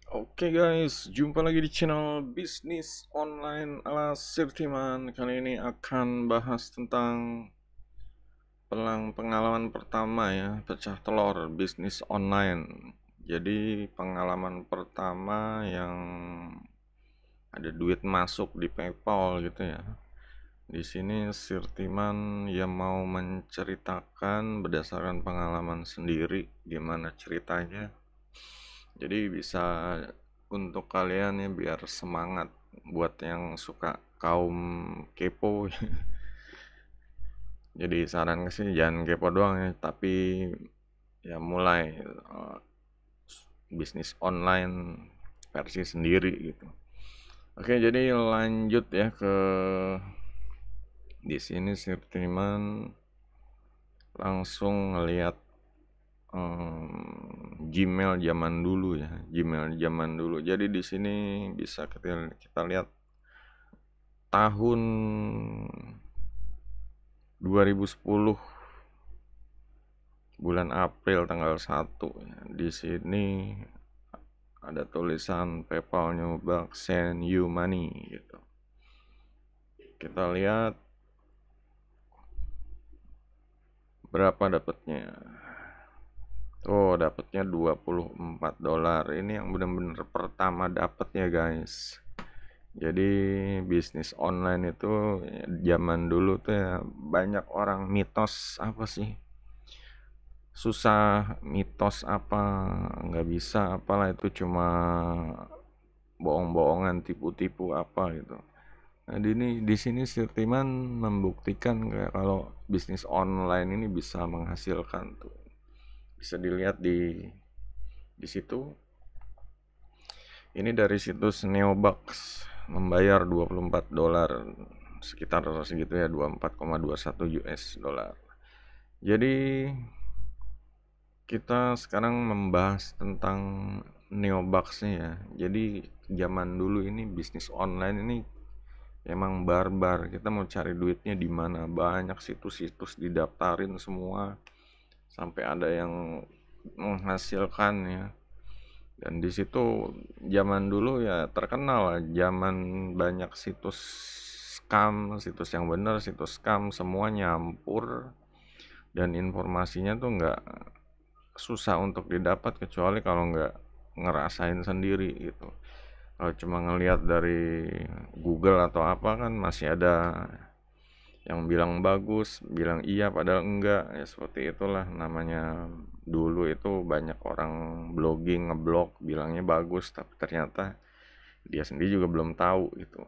Oke guys, jumpa lagi di channel bisnis online ala Sirtiman. Kali ini akan bahas tentang pengalaman pertama ya, pecah telur bisnis online. Jadi pengalaman pertama yang ada duit masuk di PayPal gitu ya. Di sini Sirtiman yang mau menceritakan berdasarkan pengalaman sendiri gimana ceritanya. Jadi bisa untuk kalian ya biar semangat buat yang suka kaum kepo. Jadi saran sih jangan kepo doang ya, tapi ya mulai bisnis online versi sendiri gitu. Oke, jadi lanjut ya ke di sini Sirtiman langsung ngelihat Gmail zaman dulu ya, Gmail zaman dulu. Jadi di sini bisa kita lihat tahun 2010 bulan April tanggal 1 ya. Di sini ada tulisan PayPal nyoba send you money gitu. Kita lihat berapa dapatnya. Oh, dapatnya $24. Ini yang benar-benar pertama dapatnya, guys. Jadi bisnis online itu zaman dulu tuh ya banyak orang mitos apa sih? Susah, mitos apa, nggak bisa, apalah itu cuma bohong-bohongan, tipu-tipu apa gitu. Nah, di sini Sirtiman membuktikan kayak kalau bisnis online ini bisa menghasilkan tuh. Bisa dilihat di situ. Ini dari situs Neobucks membayar $24, sekitar segitu ya, 24,21 US dollar. Jadi kita sekarang membahas tentang Neobucks-nya ya. Jadi zaman dulu ini bisnis online ini emang barbar. Kita mau cari duitnya di mana? Banyak situs-situs didaftarin semua sampai ada yang menghasilkan ya. Dan di situ zaman dulu ya terkenal lah, zaman banyak situs scam, situs yang benar, situs scam, semua nyampur dan informasinya tuh nggak susah untuk didapat kecuali kalau nggak ngerasain sendiri gitu. Kalau cuma ngelihat dari Google atau apa kan masih ada yang bilang bagus, bilang iya padahal enggak. Ya seperti itulah namanya. Dulu itu banyak orang blogging, ngeblog bilangnya bagus tapi ternyata dia sendiri juga belum tahu gitu.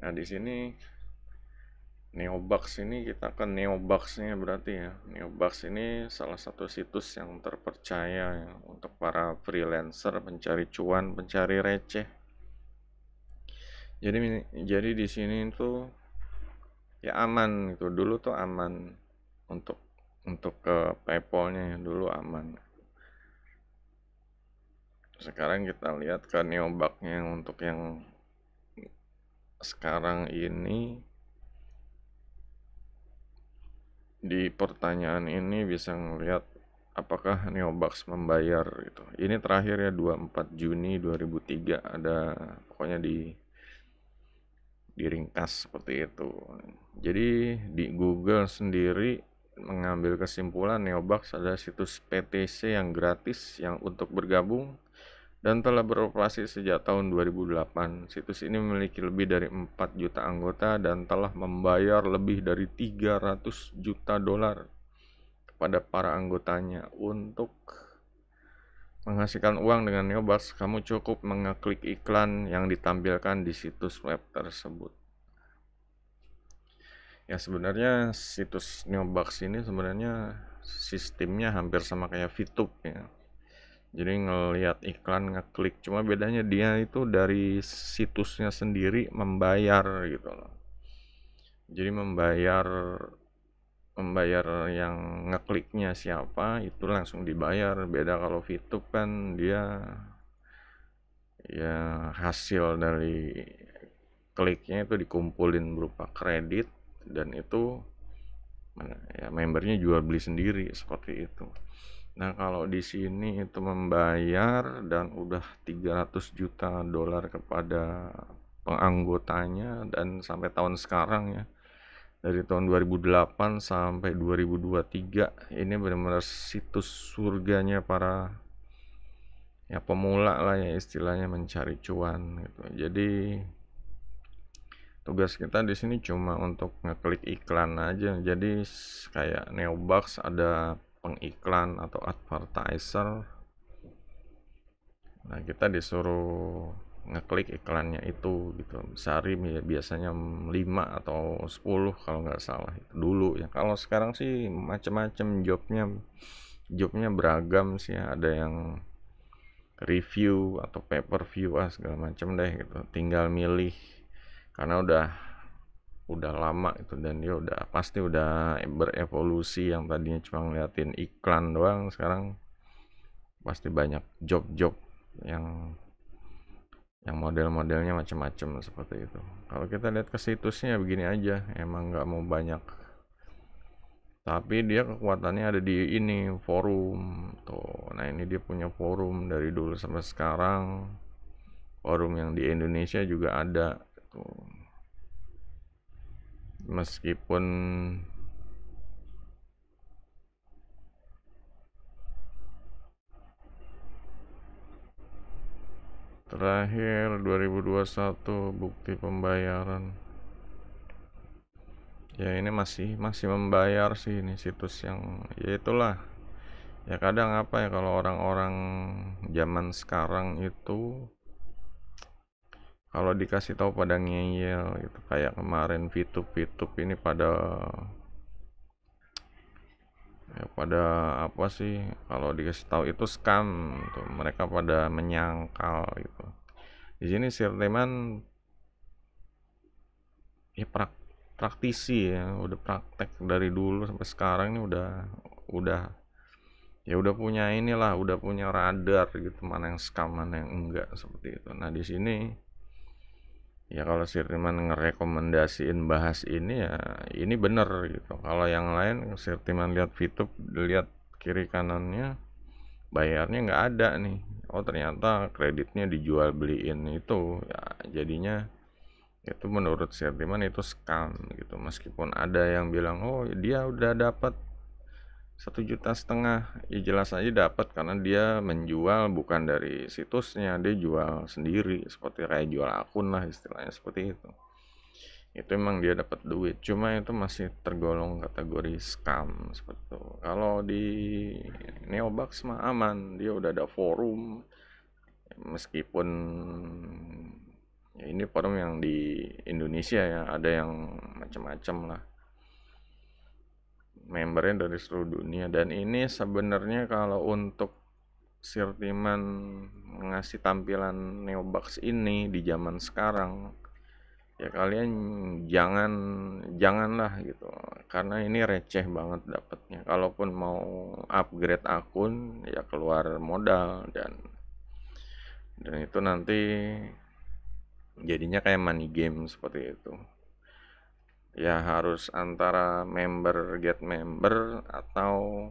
Nah, di sini Neobucks ini kita ke Neobucks-nya berarti ya. Neobucks ini salah satu situs yang terpercaya ya, untuk para freelancer, pencari cuan, pencari receh. Jadi jadi di sini tuh ya aman gitu. Dulu tuh aman untuk ke PayPal-nya ya, dulu aman. Sekarang kita lihat ke Neobucks-nya untuk yang sekarang ini. Di pertanyaan ini bisa ngelihat apakah Neobucks membayar gitu. Ini terakhir ya 24 Juni 2003 ada pokoknya diringkas seperti itu. Jadi di Google sendiri mengambil kesimpulan Neobucks adalah situs PTC yang gratis yang untuk bergabung dan telah beroperasi sejak tahun 2008. Situs ini memiliki lebih dari 4 juta anggota dan telah membayar lebih dari 300 juta dolar kepada para anggotanya. Untuk menghasilkan uang dengan Neobucks, kamu cukup mengeklik iklan yang ditampilkan di situs web tersebut. Ya sebenarnya situs Neobucks ini sebenarnya sistemnya hampir sama kayak VTube ya. Jadi ngelihat iklan ngeklik, cuma bedanya dia itu dari situsnya sendiri membayar gitu loh. Jadi membayar yang ngekliknya siapa itu langsung dibayar. Beda kalau VTube kan dia ya hasil dari kliknya itu dikumpulin berupa kredit dan itu ya membernya jual beli sendiri seperti itu. Nah, kalau di sini itu membayar dan udah 300 juta dolar kepada penganggotanya, dan sampai tahun sekarang ya, dari tahun 2008 sampai 2023 ini benar-benar situs surganya para ya pemula lah ya, istilahnya mencari cuan gitu. Jadi tugas kita di sini cuma untuk ngeklik iklan aja. Jadi kayak Neobox ada pengiklan atau advertiser. Nah, kita disuruh ngeklik iklannya itu gitu. Sehari ya biasanya 5 atau 10 kalau nggak salah itu dulu ya. Kalau sekarang sih macam-macam jobnya beragam sih ya. Ada yang review atau paper view segala macam deh gitu. Tinggal milih karena udah lama itu, dan dia udah pasti udah berevolusi. Yang tadinya cuma ngeliatin iklan doang, sekarang pasti banyak job-job yang model-modelnya macam-macam seperti itu. Kalau kita lihat ke situsnya begini aja, emang nggak mau banyak, tapi dia kekuatannya ada di ini forum tuh. Nah, ini dia punya forum dari dulu sampai sekarang. Forum yang di Indonesia juga ada tuh. Meskipun terakhir 2021 bukti pembayaran. Ya ini masih membayar sih, ini situs yang ya itulah. Ya kadang apa ya, kalau orang-orang zaman sekarang itu kalau dikasih tahu pada ngeyel gitu. Kayak kemarin VTube ini pada apa sih, kalau dikasih tahu itu scam tuh, mereka pada menyangkal gitu. Di sini Sirteman ya praktisi ya, udah praktek dari dulu sampai sekarang ini udah ya udah punya inilah, udah punya radar gitu, mana yang scam mana yang enggak seperti itu. Nah, di sini ya kalau Sirtiman ngerekomendasiin bahas ini ya ini bener gitu. Kalau yang lain Sirtiman lihat VTube, lihat kiri kanannya bayarnya nggak ada nih. Oh, ternyata kreditnya dijual beliin itu ya, jadinya itu menurut Sirtiman itu scam gitu. Meskipun ada yang bilang oh dia udah dapat 1,5 juta, ya jelas aja dapat karena dia menjual bukan dari situsnya, dia jual sendiri, seperti kayak jual akun lah istilahnya seperti itu emang dia dapat duit, cuma itu masih tergolong kategori scam seperti itu. Kalau di Neobox mah aman, dia udah ada forum. Meskipun ya ini forum yang di Indonesia ya, ada yang macam-macam lah, membernya dari seluruh dunia. Dan ini sebenarnya kalau untuk Sirtiman ngasih tampilan Neobox ini di zaman sekarang, ya kalian janganlah gitu, karena ini receh banget dapatnya. Kalaupun mau upgrade akun ya keluar modal, dan itu nanti jadinya kayak money game seperti itu. Ya harus antara member get member, atau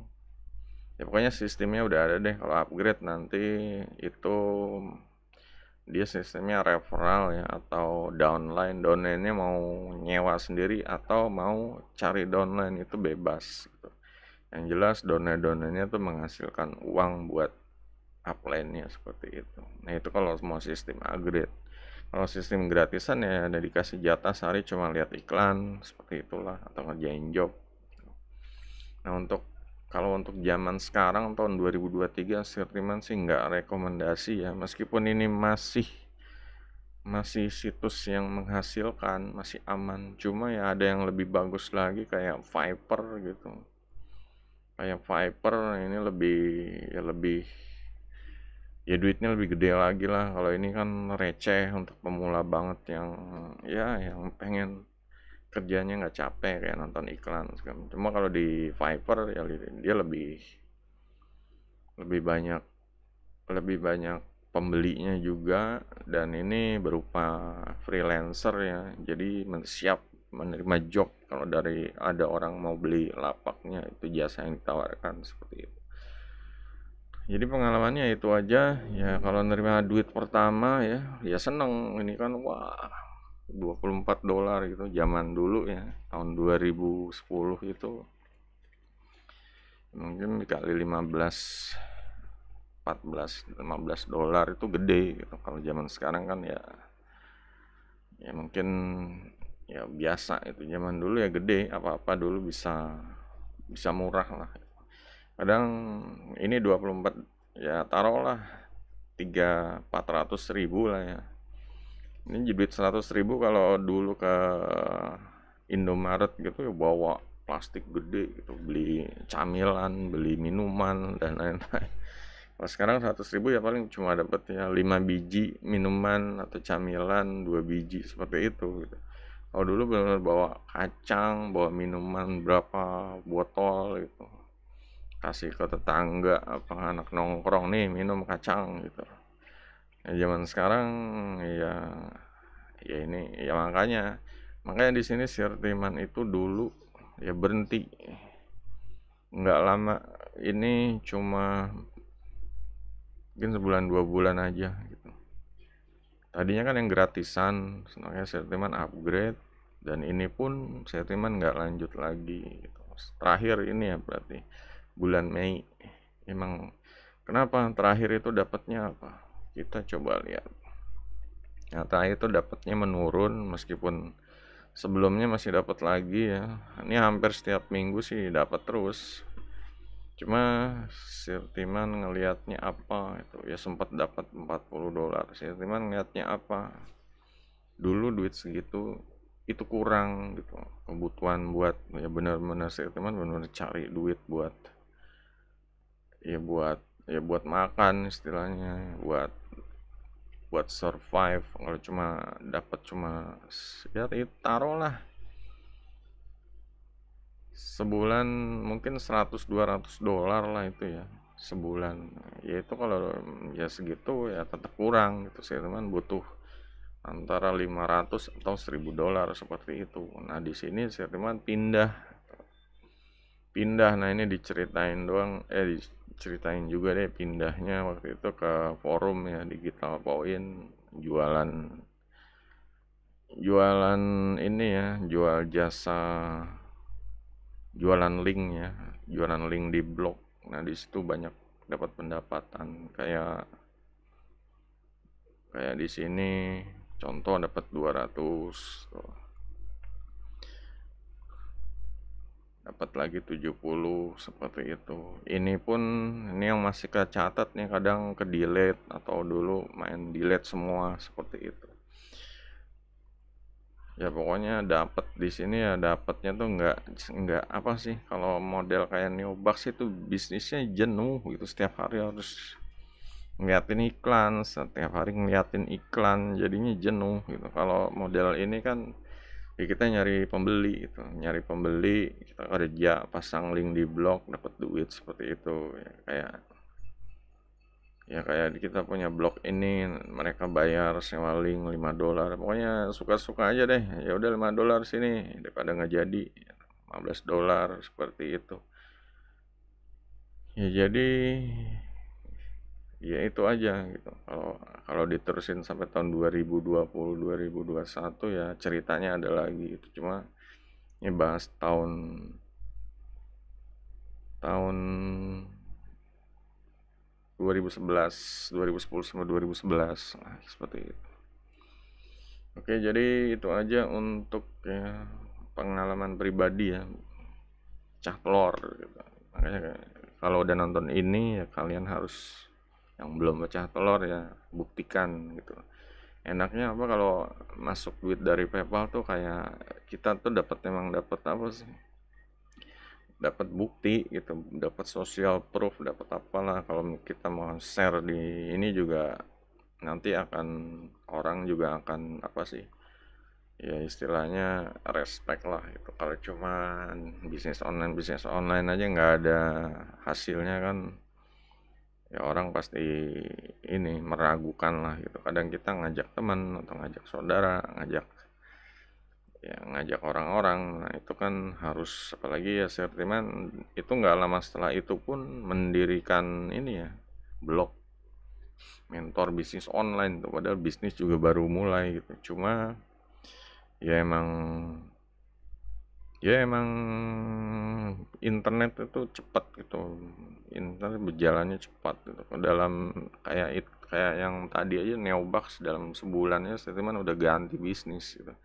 ya pokoknya sistemnya udah ada deh. Kalau upgrade nanti itu dia sistemnya referral ya, atau downline-nya mau nyewa sendiri atau mau cari downline itu bebas gitu. Yang jelas downline-nya tuh menghasilkan uang buat upline-nya seperti itu. Nah, itu kalau mau sistem upgrade. Kalau sistem gratisan ya ada dikasih jatah sehari cuma lihat iklan seperti itulah, atau ngerjain job. Nah, kalau untuk zaman sekarang tahun 2023 Sirtiman sih nggak rekomendasi ya, meskipun ini masih situs yang menghasilkan, masih aman. Cuma ya ada yang lebih bagus lagi kayak Viper gitu. Kayak Viper ini ya duitnya lebih gede lagi lah. Kalau ini kan receh untuk pemula banget yang pengen kerjanya nggak capek kayak nonton iklan. Cuma kalau di Viper ya dia lebih banyak lebih banyak pembelinya juga, dan ini berupa freelancer ya, jadi siap menerima job kalau dari ada orang mau beli lapaknya, itu jasa yang ditawarkan seperti itu. Jadi pengalamannya itu aja ya, kalau nerima duit pertama ya ya seneng, ini kan wah $24 gitu zaman dulu ya, tahun 2010 itu mungkin dikali 15 $14 $15 itu gede gitu. Kalau zaman sekarang kan ya ya mungkin ya biasa, itu zaman dulu ya gede, apa-apa dulu bisa bisa murah lah. Kadang ini 24 ya taruhlah 300-400 ribu lah ya. Ini duit 100 ribu kalau dulu ke Indomaret gitu ya bawa plastik gede gitu, beli camilan, beli minuman dan lain-lain. Kalau sekarang 100 ribu ya paling cuma dapat ya 5 biji minuman atau camilan, 2 biji seperti itu gitu. Kalau dulu benar-benar bawa kacang, bawa minuman berapa botol gitu, kasih ke tetangga apa anak nongkrong, nih minum kacang gitu. Ya, zaman sekarang ya ya ini ya makanya di sini Sirtiman itu dulu ya berhenti nggak lama, ini cuma mungkin sebulan 2 bulan aja gitu. Tadinya kan yang gratisan, sebenarnya Sirtiman upgrade, dan ini pun Sirtiman nggak lanjut lagi gitu. Terakhir ini ya berarti bulan Mei. Emang kenapa terakhir itu dapatnya apa? Kita coba lihat. Nah, terakhir itu dapatnya menurun meskipun sebelumnya masih dapat lagi ya. Ini hampir setiap minggu sih dapat terus. Cuma Sirtiman ngelihatnya apa itu ya, sempat dapat $40. Sirtiman ngelihatnya apa? Dulu duit segitu itu kurang gitu. Kebutuhan buat ya benar-benar Sirtiman benar-benar cari duit buat ya buat ya buat makan istilahnya, buat buat survive. Kalau cuma dapat cuma ya taruhlah sebulan mungkin 100-200 dolar lah itu ya sebulan. Ya itu kalau ya segitu ya tetap kurang gitu sih teman, butuh antara 500 atau $1000 seperti itu. Nah di sini saya teman pindah pindah nah ini diceritain doang, diceritain juga deh pindahnya waktu itu ke forum ya, Digital Point, jualan jualan ini ya, jual jasa, jualan link ya, jualan link di blog. Nah di situ banyak dapat pendapatan, kayak kayak di sini contoh dapat 200 tuh, dapat lagi 70 seperti itu. Ini pun ini yang masih kecatat nih, kadang ke delete atau dulu main delete semua seperti itu. Ya pokoknya dapat di sini ya, dapatnya tuh nggak apa sih, kalau model kayak Neobox itu bisnisnya jenuh gitu, setiap hari harus ngeliatin iklan, setiap hari ngeliatin iklan, jadinya jenuh gitu. Kalau model ini kan ya kita nyari pembeli gitu, nyari pembeli, kita kerja pasang link di blog dapat duit seperti itu ya. Kayak kita punya blog ini, mereka bayar sewa link $5, pokoknya suka-suka aja deh, ya udah $5 sini daripada nggak jadi $15 seperti itu ya. Jadi ya itu aja gitu, kalau kalau diterusin sampai tahun 2020 2021 ya ceritanya ada lagi itu. Cuma ini bahas tahun tahun 2011 2010 sampai 2011 nah, seperti itu. Oke, jadi itu aja untuk ya pengalaman pribadi ya, cah telur gitu. Makanya kalau udah nonton ini ya kalian harus, yang belum pecah telur ya buktikan gitu. Enaknya apa kalau masuk duit dari PayPal tuh kayak kita tuh dapat, emang dapat apa sih, dapat bukti gitu, dapat social proof, dapat apalah. Kalau kita mau share di ini juga nanti akan, orang juga akan apa sih ya istilahnya respect lah gitu. Kalau cuman bisnis online aja nggak ada hasilnya kan ya orang pasti ini meragukan lah gitu. Kadang kita ngajak teman atau ngajak saudara, ngajak orang-orang, nah itu kan harus, apalagi ya Sirtiman itu nggak lama setelah itu pun mendirikan ini ya, blog mentor bisnis online tuh, padahal bisnis juga baru mulai gitu. Cuma ya emang internet itu cepat gitu, internet berjalannya cepat gitu. Dalam kayak yang tadi aja Neobox dalam sebulannya statement udah ganti bisnis gitu.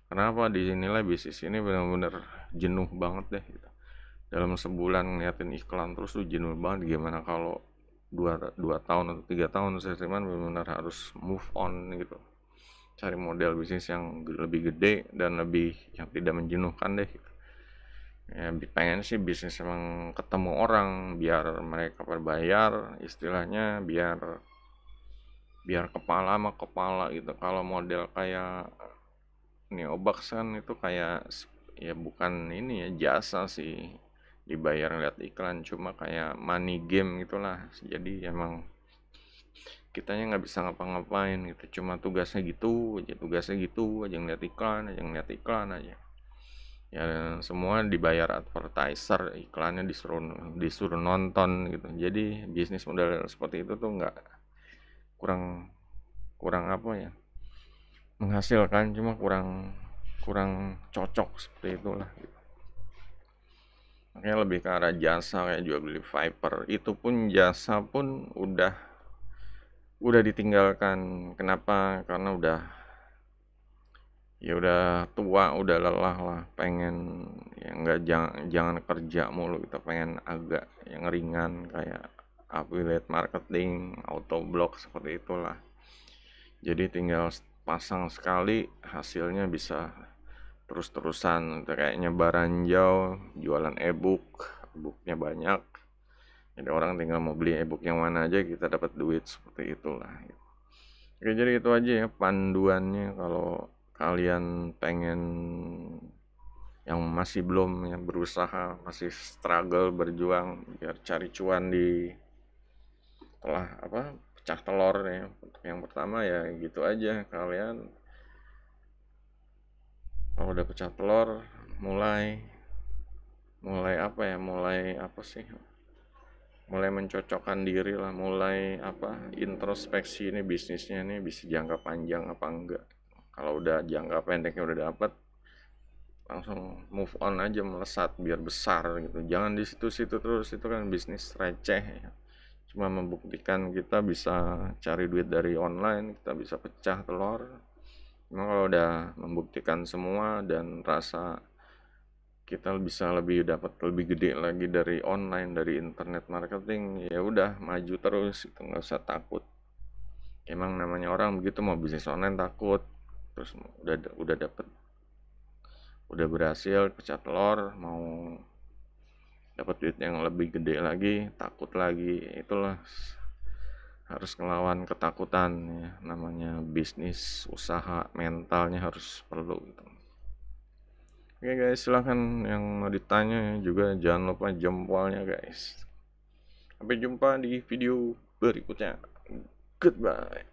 Kenapa? Disinilah bisnis ini benar-benar jenuh banget deh gitu. Dalam sebulan ngeliatin iklan terus tuh jenuh banget. Gimana kalau dua tahun atau 3 tahun statement benar-benar harus move on gitu, cari model bisnis yang lebih gede dan lebih yang tidak menjenuhkan deh gitu. Ya pengen sih bisnis emang ketemu orang biar mereka berbayar, istilahnya biar kepala sama kepala gitu. Kalau model kayak Neobox kan itu kayak ya bukan ini ya jasa sih, dibayar lihat iklan, cuma kayak money game gitulah. Jadi emang kitanya nggak bisa ngapa-ngapain gitu, cuma tugasnya gitu aja, ngeliat iklan aja. Ya semua dibayar advertiser, iklannya disuruh disuruh nonton gitu. Jadi bisnis model seperti itu tuh nggak, kurang kurang apa ya, menghasilkan, cuma kurang kurang cocok seperti itulah gitu. Makanya lebih ke arah jasa kayak jual beli Viper, itu pun jasa pun udah ditinggalkan. Kenapa? Karena udah tua, udah lelah lah, pengen ya nggak, jangan kerja mulu, kita pengen agak yang ringan kayak affiliate marketing, auto blog, seperti itulah. Jadi tinggal pasang sekali, hasilnya bisa terus-terusan, kayak nyebar ranjau, jualan e-booknya banyak. Jadi orang tinggal mau beli e-book yang mana aja, kita dapat duit, seperti itulah. Oke, jadi itu aja ya panduannya kalau kalian pengen, yang masih belum, yang berusaha, masih struggle, berjuang biar cari cuan di telah apa pecah telur ya. Untuk yang pertama ya gitu aja, kalian kalau udah pecah telur mulai mulai apa ya, mulai mencocokkan diri lah, mulai introspeksi, ini bisnisnya ini bisa jangka panjang apa enggak. Kalau udah jangka pendeknya udah dapat, langsung move on aja, melesat biar besar gitu. Jangan di situ-situ terus, itu kan bisnis receh ya. Cuma membuktikan kita bisa cari duit dari online, kita bisa pecah telur. Cuma kalau udah membuktikan semua dan rasa kita bisa dapat lebih gede lagi dari online, dari internet marketing, ya udah maju terus, itu nggak usah takut. Emang namanya orang begitu, mau bisnis online takut, terus udah berhasil pecah telur, mau dapat duit yang lebih gede lagi takut lagi. Itulah, harus ngelawan ketakutan ya, namanya bisnis usaha, mentalnya harus perlu gitu. Oke guys, silahkan yang mau ditanya juga, jangan lupa jempolnya guys. Sampai jumpa di video berikutnya. Goodbye.